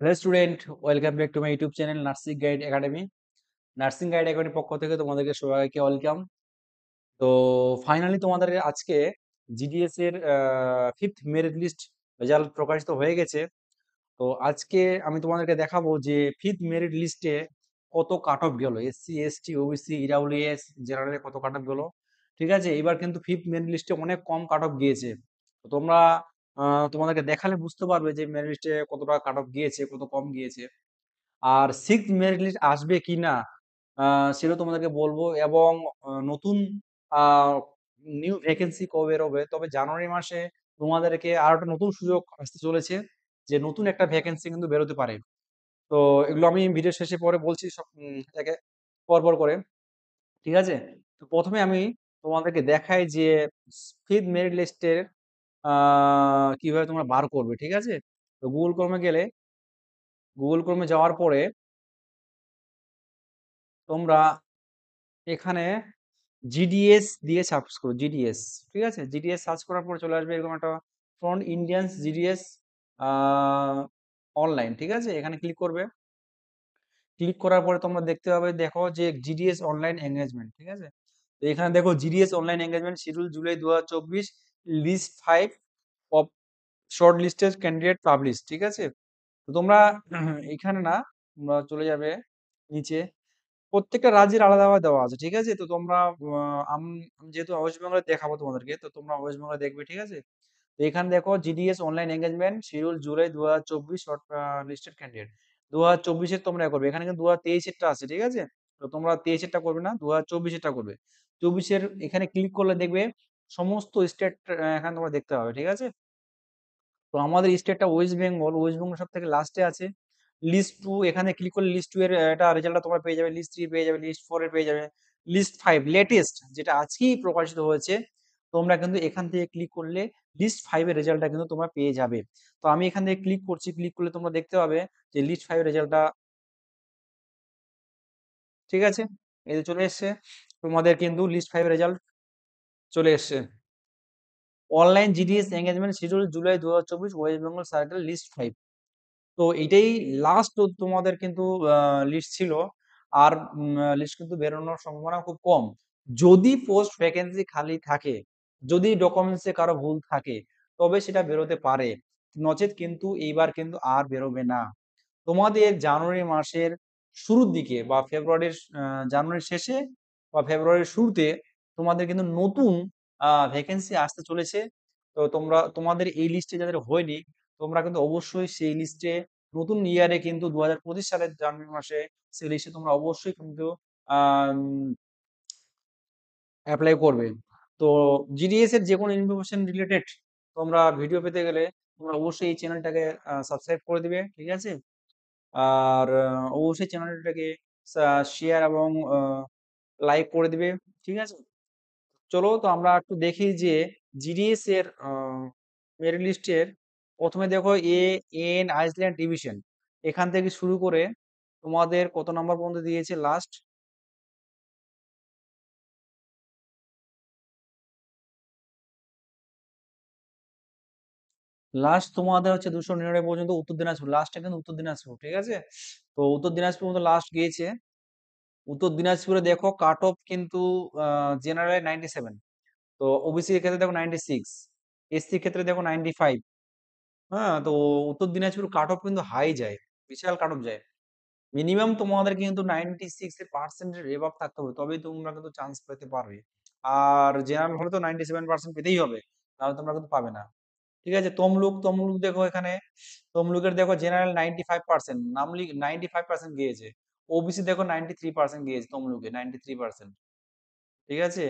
Hello student, welcome back to my YouTube channel nursing guide academy. Nursing guide একাডেমির পক্ষ থেকে তোমাদেরকে সবাইকে ওয়েলকাম। তো ফাইনালি তোমাদের আজকে জিডিএস এর ফিফথ মেরিট লিস্ট রেজাল্ট প্রকাশিত হয়ে গেছে। তো আজকে আমি তোমাদেরকে দেখাবো যে ফিফথ মেরিট লিস্টে কত কাট অফ গেল, এসসি এসটি ওবিসি ইডাব্লিউএস জেনারেলে কত কাট অফ গেল। ঠিক আছে, এবার কিন্তু ফিফথ মেরিট লিস্টে অনেক কম কাট অফ গিয়েছে। তো তোমরা তোমাদেরকে দেখালে বুঝতে পারবে যে মেরিট লিস্টে কতটা কাট অফ গিয়েছে, কত কম গিয়েছে। আর সিক্সথ মেরিট লিস্ট আসবে কিনা সেটা তোমাদেরকে বলবো। এবং নতুন নিউ ভ্যাকেন্সি কবে বেরোবে, তবে জানুয়ারি মাসে তোমাদেরকে আর একটা নতুন সুযোগ আসতে চলেছে, যে নতুন একটা ভ্যাকেন্সি কিন্তু বেরোতে পারে। তো এগুলো আমি ভিডিও শেষে পরে বলছি, সব একে পর পর করে। ঠিক আছে, তো প্রথমে আমি তোমাদেরকে দেখাই যে ফিফথ মেরিট লিস্টের কিভাবে তোমরা বার করবে। ঠিক আছে, তো গুগল ক্রমে যাওয়ার পরে তোমরা এখানে জিডিএস দিয়ে সার্চ করো, জিডিএস। ঠিক আছে, জিডিএস সার্চ করার পর চলে আসবে এরকম একটা ফ্রন্ট, ইন্ডিয়ান্স জিডিএস অনলাইন। ঠিক আছে, এখানে ক্লিক করবে। ক্লিক করার পরে তোমরা দেখতে পাবে, দেখো যে জিডিএস অনলাইন এঙ্গেজমেন্ট। ঠিক আছে, তো এখানে দেখো GDS online engagement schedule July 2024, list 5 of short listed candidate publish. ঠিক আছে, তো তোমরা এখানে না, তোমরা চলে যাবে নিচে। প্রত্যেকটা রাজ্যের আলাদা আলাদা দেওয়া আছে। ঠিক আছে, তো তোমরা আমি যেহেতু ওয়েস্ট বেঙ্গলে দেখাবো তোমাদেরকে, তো তোমরা ওয়েস্ট বেঙ্গলে দেখবে। ঠিক আছে, তো এখানে দেখো GDS online engagement schedule July 2024 short listed candidate 2024 তোমরা করবে। এখানে কিন্তু 2023 আছে। ঠিক আছে, তো তোমরা 23 করবে না, 2024 করবে। 24 এখানে ক্লিক করলে দেখবে সমস্ত স্টেট এখানে তোমরা দেখতে পাবে। ঠিক আছে, তো আমাদের স্টেটটা ওয়েস্ট বেঙ্গল, ওয়েস্ট বেঙ্গল সব থেকে লাস্টে আছে। লিস্ট টু, এখানে ক্লিক করলে লিস্ট টু এর এটা রেজাল্টটা তোমরা পেয়ে যাবে, লিস্ট থ্রি পেয়ে যাবে, লিস্ট ফোর এর পেয়ে যাবে, লিস্ট ফাইভ লেটেস্ট যেটা আজকেই প্রকাশিত হয়েছে। তোমরা কিন্তু এখান থেকে ক্লিক করলে লিস্ট ফাইভ এর রেজাল্টটা কিন্তু তোমরা পেয়ে যাবে। তো আমি এখান থেকে ক্লিক করছি, ক্লিক করলে তোমরা দেখতে পাবে যে লিস্ট ফাইভ এর রেজাল্টটা। ঠিক আছে, এই যে চলে এসছে তোমাদের কিন্তু লিস্ট ফাইভ এর রেজাল্ট চলে এসছে। Online GDS engagement schedule July 2024 West Bengal circle least five. তো এটাই লাস্ট তোমাদের কিন্তু লিস্ট ছিল। আর লিস্ট কিন্তু বেরোনোর সম্ভাবনা খুব কম। যদি পোস্ট ভ্যাকেন্সি খালি থাকে, যদি ডকুমেন্টসে কারো ভুল থাকে, তবে সেটা বেরোতে পারে, নচেত কিন্তু এইবার কিন্তু আর বেরোবে না। তোমাদের জানুয়ারি মাসের শুরুর দিকে বা ফেব্রুয়ারির জানুয়ারির শেষে বা ফেব্রুয়ারির শুরুতে তোমাদের কিন্তু নতুন ভ্যাকেন্সি আসতে চলেছে। তো তোমাদের এই লিস্টে যাদের হয়নি, তোমরা কিন্তু অবশ্যই সেই লিস্টে নতুন ইয়ারে কিন্তু 2025 সালের জানুয়ারি মাসে সেই লিস্টে তোমরা অবশ্যই কিন্তু অ্যাপ্লাই করবে। তো জিডিএস এর যে কোনো ইনফরমেশন রিলেটেড তোমরা ভিডিও পেতে গেলে তোমরা অবশ্যই এই চ্যানেলটাকে সাবস্ক্রাইব করে দিবে। ঠিক আছে, আর অবশ্যই চ্যানেলটাকে শেয়ার এবং লাইক করে দিবে। ঠিক আছে, চলো তো আমরা একটু দেখি যে জিডিএস এর মেরিট লিস্টের প্রথমে দেখো এন আইসল্যান্ড ডিভিশন, এখান থেকে শুরু করে তোমাদের কত নাম্বার পর্যন্ত দিয়েছে লাস্ট। লাস্ট তোমাদের হচ্ছে 299 পর্যন্ত উত্তর দিনাজপুর, লাস্টে কিন্তু উত্তর দিনাজপুর। ঠিক আছে, তো উত্তর দিনাজপুর পর্যন্ত লাস্ট গিয়েছে। উত্তর দিনাজপুরে দেখো কাট অফ কিন্তু জেনারেল 97, তো ওবিসি এর ক্ষেত্রে দেখো 96, এসসি ক্ষেত্রে দেখো 95। হ্যাঁ, তো উত্তর দিনাজপুর কাট অফ কিন্তু হাই যায়, বিশাল কাট অফ যায়। মিনিমাম তোমাদের কিন্তু 96 এর পার্সেন্টের এবাব থাকতে হবে, তবেই তোমরা কিন্তু চান্স পেতে পারবে। আর জেনারেল হলে তো 97% পেতেই হবে, তাহলে তোমরা কিন্তু পাবে না। ঠিক আছে, তমলুক দেখো এখানে, তমলুকের দেখো জেনারেল 95%, নামলি 95% গিয়েছে। ওবিসি দেখো 93% গিয়েছে তমলুকে, 93%। ঠিক আছে,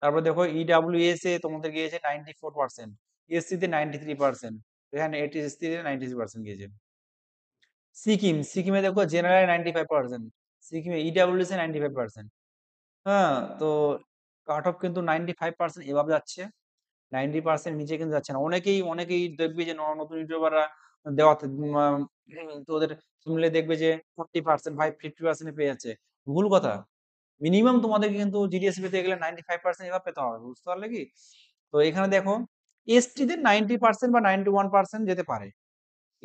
তারপর দেখো ইডাব্লিউএস এ তোমাদের গিয়েছে 94%, এসসি তে 93%, এখানে এসসি তে 93% গিয়েছে। সিকিমে দেখো জেনারেল 95%, সিকিমে ইডাব্লিউএস এ 95%। হ্যাঁ, তো কাট অফ কিন্তু 95% এভাবে যাচ্ছে, 90% নিচে কিন্তু যাচ্ছে না। অনেকেই দেখবে যে নতুন ইউটিউবাররা দেওয়াতে তো ওদের শুনলে দেখবে যে 40% ভাই 50% এ পেয়ে যাচ্ছে। ভুল কথা। মিনিমাম তোমাদেরকে কিন্তু জিডিএস পেতে গেলে 95% এভাবে পেতে হবে, বুঝতে পারলে কি? তো এখানে দেখো এসটি দের 90% বা 91% যেতে পারে,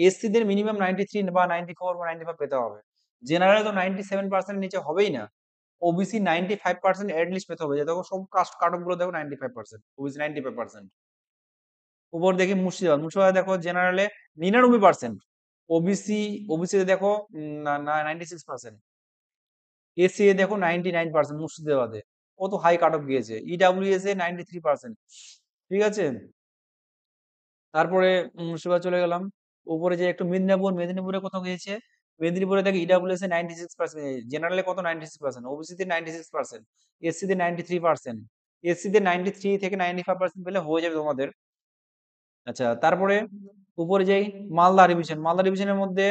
এসসি দের মিনিমাম 93 বা 94 বা 95 পেতে হবে। জেনারেলে তো 97% এর নিচে হবেই না। ওবিসি 95% এট লিস্ট পেতে হবে। যে দেখো সব কাস্ট কাট অফ গুলো দেখো 95%, ওবিসি 95%। উপর দেখি মুর্শিদাবাদ, মুর্শিদাবাদে দেখো জেনারেলে 99%, ওবিসি ওবিসিতে দেখো না 96%, এসসি এ দেখো 99% মুর্শিদাবাদে। কত হাই কাট অফ গিয়েছে। ইডব্লিউএস এ 93%। ঠিক আছে? তারপরে মুর্শিদাবাদ চলে গেলাম। উপরে যে একটু মেদিনীপুর, মেদিনীপুরে কত হয়েছে? মেদিনীপুরে দেখো ইডব্লিউএস এ 96%, জেনারেলে কত 96%, ওবিসি তে 96%, এসসি তে 93%। এসসি তে 93 থেকে 95% পেলে হয়ে যাবে তোমাদের। আচ্ছা, তারপরে উপরে যাই, মালদা ডিভিশন। মালদা ডিভিশনের মধ্যে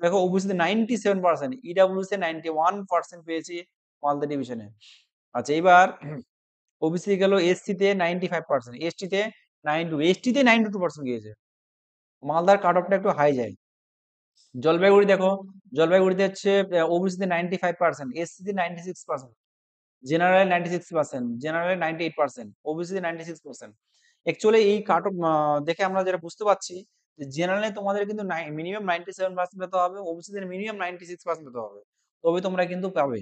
দেখো ওবিসি তে 97%, ইডব্লিউএস এ 91% পেয়েছি মালদা ডিভিশনে। আচ্ছা, এবার ওবিসি গেল, এসসি তে 95%, এসটি তে 92, এসটি তে 92% গিয়েছে। মালদার কাট অফটা একটু হাই যায়। জলপাইগুড়ি দেখো, জলপাইগুড়িতে হচ্ছে ওবিসি তে 95%, এসসি তে 96%, জেনারেল 96%, জেনারেল 98%, ওবিসি তে 96%। অ্যাকচুয়ালি এই কাট অফ দেখে আমরা যেটা বুঝতে পারছি যে জেনারেলে তোমাদের কিন্তু মিনিমাম 97% পেতে হবে, ওবিসি দের মিনিমাম 96% পেতে হবে, তবে তোমরা কিন্তু পাবে।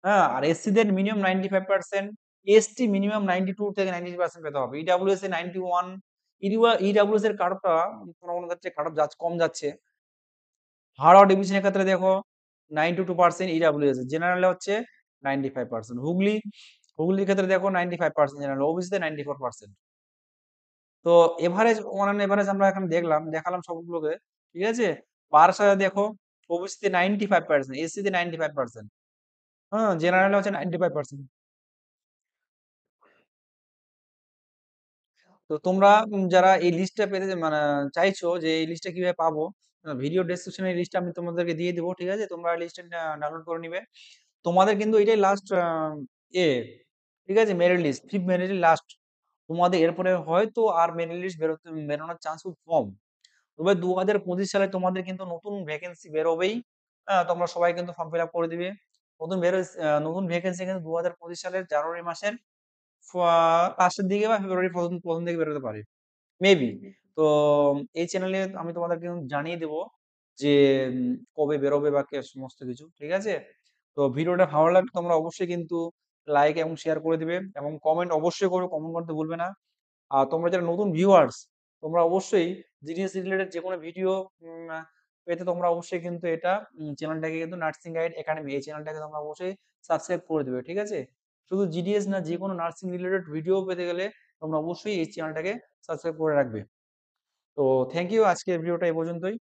হ্যাঁ, আর এসসি দের মিনিমাম 95%, এসটি মিনিমাম 92 থেকে 93% পেতে হবে, ইডব্লিউএস এ 91, ইডব্লিউএস এর কাট অফটা কোনো কোনো ক্ষেত্রে কাট অফ যাচ্ছে, কম যাচ্ছে। হাওড়া ডিভিশনের ক্ষেত্রে দেখো 92% ইডব্লিউএস, জেনারেলে হচ্ছে 95%। হুগলির ক্ষেত্রে দেখো 95% জেনারেল, ওবিসি তে 94%। তো এভারেজ, অন এভারেজ আমরা এখানে দেখালাম সবগুলোকে। ঠিক আছে? বারাসাতে দেখো ওবিসি তে 95%, এসসি তে 95%, হ্যাঁ, জেনারেলে হচ্ছে 95%। তো তোমরা যারা এই লিস্টটা পেতে মানে চাইছো যে এই লিস্টটা কিভাবে পাবো, ভিডিও ডেসক্রিপশনে এই লিস্টটা আমি তোমাদেরকে দিয়ে দেবো। ঠিক আছে? তোমরা লিস্টটা ডাউনলোড করে নিবে। তোমাদের কিন্তু এটাই লাস্ট এ ঠিক আছে, merit list, fifth merit last. তোমাদের এরপরে হয়তো আর মেরিট লিস্ট বেরোনোর চান্স খুব কম। তবে 2025 সালে তোমাদের কিন্তু নতুন ভ্যাকেন্সি বেরোবেই। তোমরা সবাই কিন্তু ফর্ম ফিল আপ করে দিবে। নতুন ভ্যাকেন্সি কিন্তু 2025 সালের জানুয়ারি মাসের লাস্টের দিকে বা ফেব্রুয়ারি প্রথম প্রথম দিকে বেরোতে পারে মেবি। তো এই চ্যানেলে আমি তোমাদেরকে কিন্তু জানিয়ে দেবো যে কবে বেরোবে বা সমস্ত কিছু। ঠিক আছে? তো ভিডিওটা ভালো লাগলে তোমরা অবশ্যই কিন্তু লাইক এবং শেয়ার করে দিবে, এবং কমেন্ট অবশ্যই করো, কমেন্ট করতে ভুলবে না। আর তোমরা যারা নতুন ভিউয়ার্স, তোমরা অবশ্যই জিনিস রিলেটেড যে কোনো ভিডিও পেতে তোমরা অবশ্যই কিন্তু এটা চ্যানেলটাকে কিন্তু নার্সিং গাইড একাডেমি, এই চ্যানেলটাকে তোমরা অবশ্যই সাবস্ক্রাইব করে দিবে। ঠিক আছে? শুধু জিডিএস না, যে কোনো নার্সিং রিলেটেড ভিডিও পেতে গেলে তোমরা অবশ্যই এই চ্যানেলটাকে সাবস্ক্রাইব করে রাখবে। তো থ্যাংক ইউ, আজকের ভিডিওটা এই পর্যন্তই।